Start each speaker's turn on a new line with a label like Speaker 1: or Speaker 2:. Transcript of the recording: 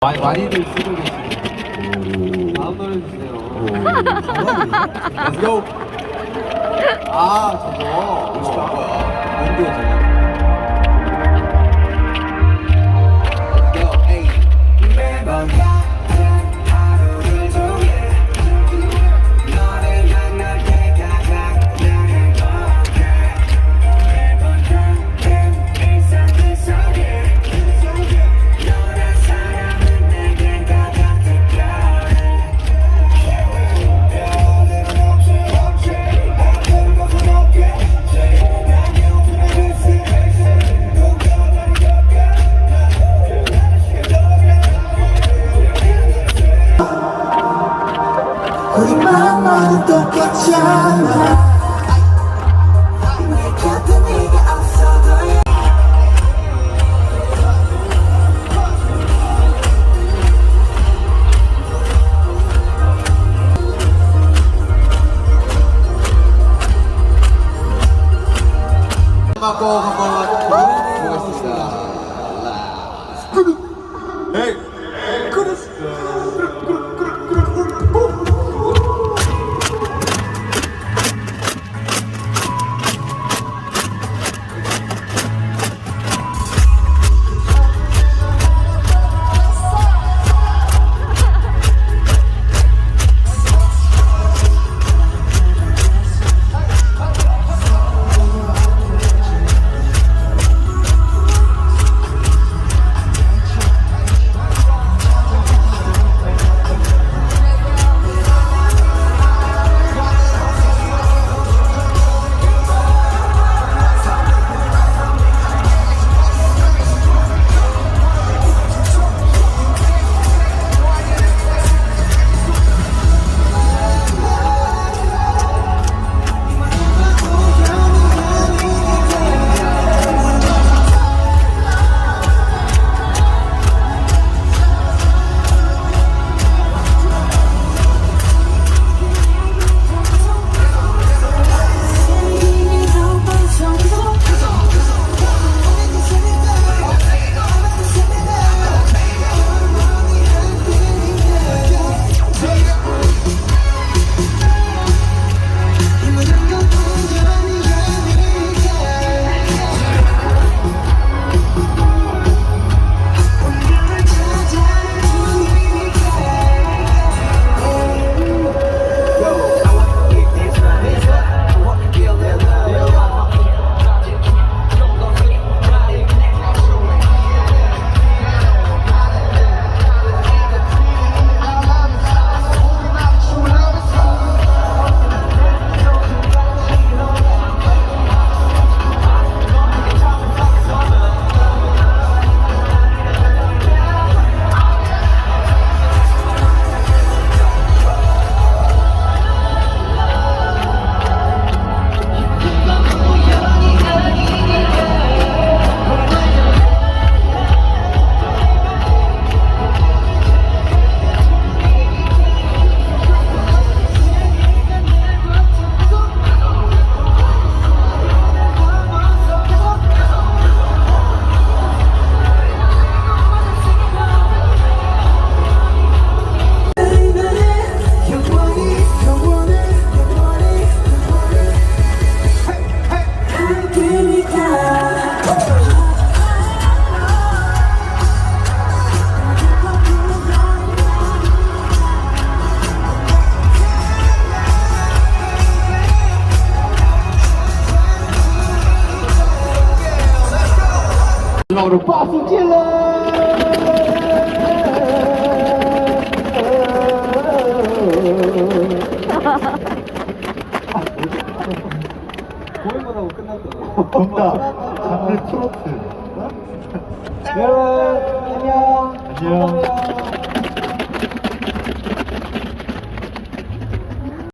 Speaker 1: 많이들 쓰고 계시네요. 다음 노래 주세요. Let's go. 저거 멋있다 거야. 뭔데요 저거? Let's go. Hey. 매번 같은 하루를 종일 너를 만날 때가 가장 행복해. 매번 같은 일상 그 속에 너란 사람은 내겐 가장 특별해. 별은 없지 다른 것은 없겠지. 나의 ultimate destination 누가 나를 gat게. 우리 마음은 똑같잖아. 내 곁에 네가 없어도 꼭 한번 보겠습니다. 에이. 마지막으로 박수 찔러. 보이만 하고 끝났잖아.
Speaker 2: 정답 장르 트로트.
Speaker 1: 여러분 안녕.
Speaker 2: 안녕.